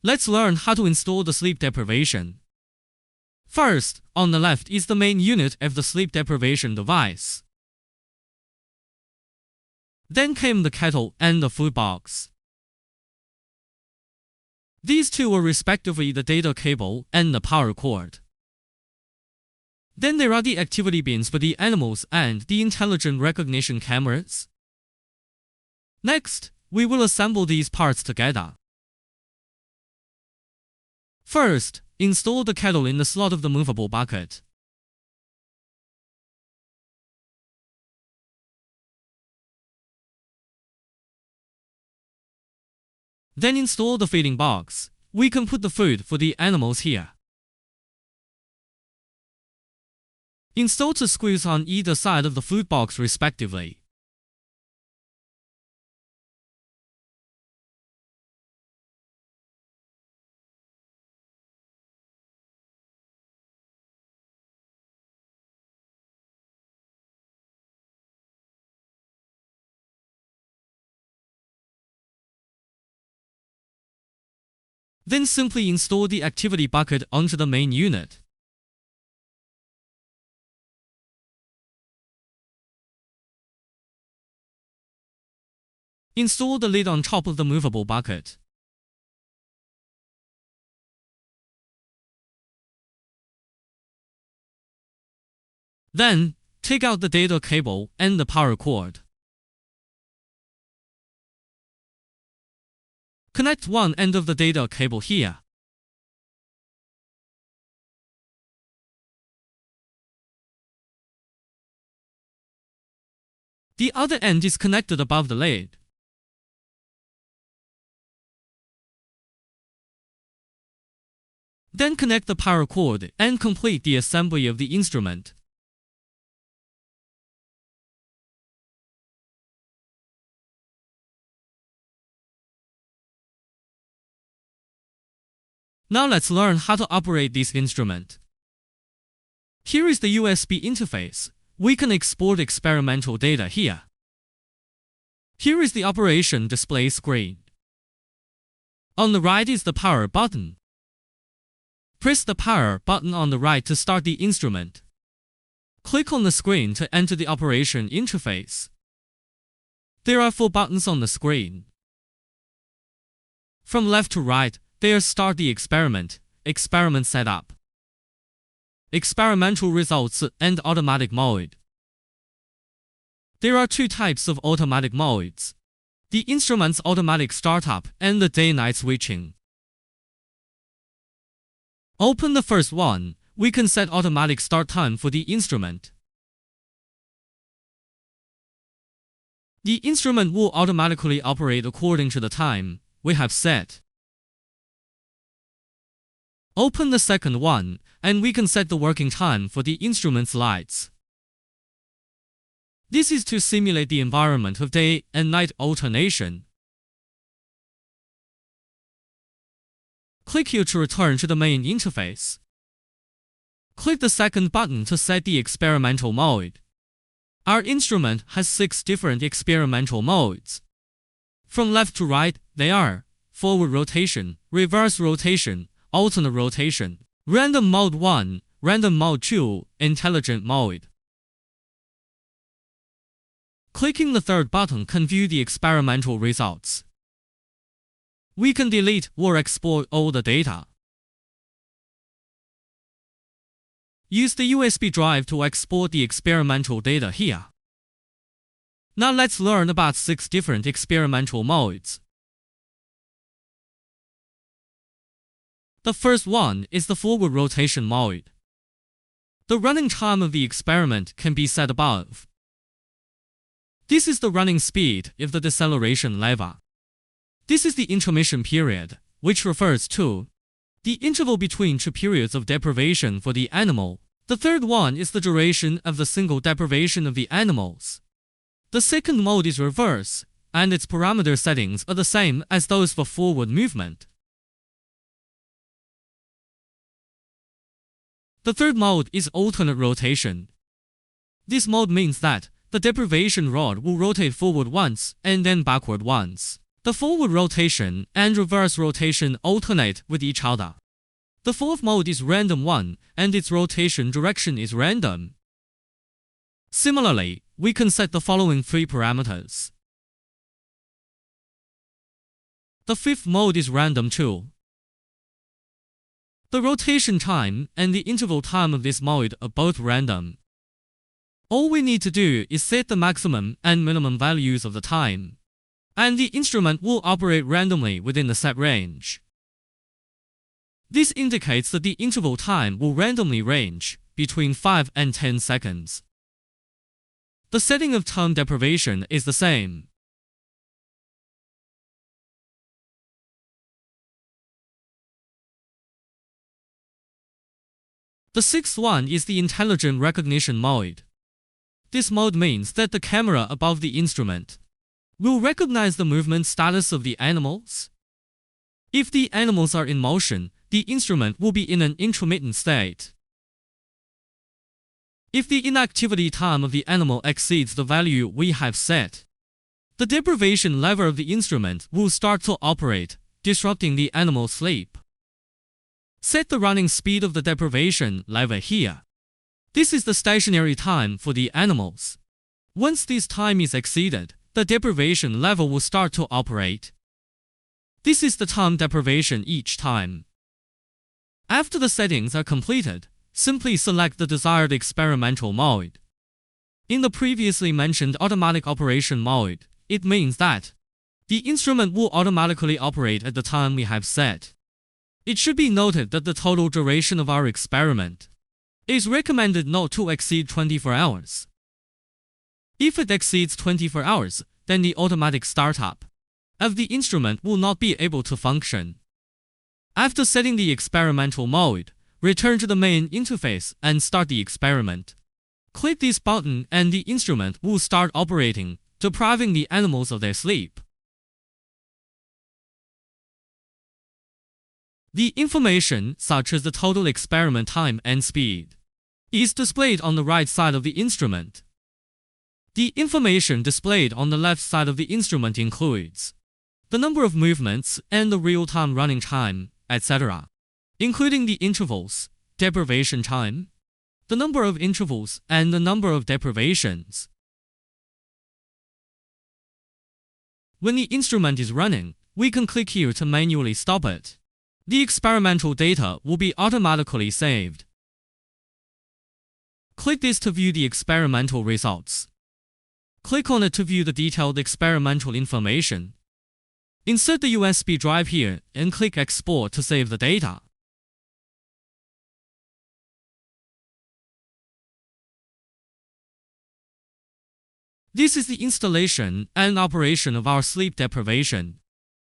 Let's learn how to install the sleep deprivation. First, on the left is the main unit of the sleep deprivation device. Then came the kettle and the food box. These two are respectively the data cable and the power cord. Then there are the activity bins for the animals and the intelligent recognition cameras. Next, we will assemble these parts together. First, install the kettle in the slot of the movable bucket. Then install the feeding box. We can put the food for the animals here. Install two screws on either side of the food box respectively. Then simply install the activity bucket onto the main unit. Install the lid on top of the movable bucket. Then, take out the data cable and the power cord. Connect one end of the data cable here. The other end is connected above the lid. Then connect the power cord and complete the assembly of the instrument. Now let's learn how to operate this instrument. Here is the USB interface. We can export experimental data here. Here is the operation display screen. On the right is the power button. Press the power button on the right to start the instrument. Click on the screen to enter the operation interface. There are 4 buttons on the screen. From left to right, there start the experiment, experiment setup, experimental results, and automatic mode. There are 2 types of automatic modes: the instrument's automatic startup and the day-night switching. Open the first one. We can set automatic start time for the instrument. The instrument will automatically operate according to the time we have set. Open the second one, and we can set the working time for the instrument's lights. This is to simulate the environment of day and night alternation. Click here to return to the main interface. Click the second button to set the experimental mode. Our instrument has 6 different experimental modes. From left to right, they are forward rotation, reverse rotation, alternate rotation, random mode 1, random mode 2, intelligent mode. Clicking the third button can view the experimental results. We can delete or export all the data. Use the USB drive to export the experimental data here. Now let's learn about 6 different experimental modes. The first one is the forward rotation mode. The running time of the experiment can be set above. This is the running speed of the deceleration lever. This is the intermission period, which refers to the interval between 2 periods of deprivation for the animal. The third one is the duration of the single deprivation of the animals. The second mode is reverse, and its parameter settings are the same as those for forward movement. The third mode is alternate rotation. This mode means that the deprivation rod will rotate forward once and then backward once. The forward rotation and reverse rotation alternate with each other. The fourth mode is random 1, and its rotation direction is random. Similarly, we can set the following 3 parameters. The fifth mode is random 2. The rotation time and the interval time of this mode are both random. All we need to do is set the maximum and minimum values of the time, and the instrument will operate randomly within the set range. This indicates that the interval time will randomly range between 5 and 10 seconds. The setting of time deprivation is the same. The sixth one is the intelligent recognition mode. This mode means that the camera above the instrument will recognize the movement status of the animals. If the animals are in motion, the instrument will be in an intermittent state. If the inactivity time of the animal exceeds the value we have set, the deprivation lever of the instrument will start to operate, disrupting the animal's sleep. Set the running speed of the deprivation lever here. This is the stationary time for the animals. Once this time is exceeded, the deprivation lever will start to operate. This is the time deprivation each time. After the settings are completed, simply select the desired experimental mode. In the previously mentioned automatic operation mode, it means that the instrument will automatically operate at the time we have set. It should be noted that the total duration of our experiment is recommended not to exceed 24 hours. If it exceeds 24 hours, then the automatic startup of the instrument will not be able to function. After setting the experimental mode, return to the main interface and start the experiment. Click this button and the instrument will start operating, depriving the animals of their sleep. The information, such as the total experiment time and speed, is displayed on the right side of the instrument. The information displayed on the left side of the instrument includes the number of movements and the real-time running time, etc., including the intervals, deprivation time, the number of intervals, and the number of deprivations. When the instrument is running, we can click here to manually stop it. The experimental data will be automatically saved. Click this to view the experimental results. Click on it to view the detailed experimental information. Insert the USB drive here and click Export to save the data. This is the installation and operation of our sleep deprivation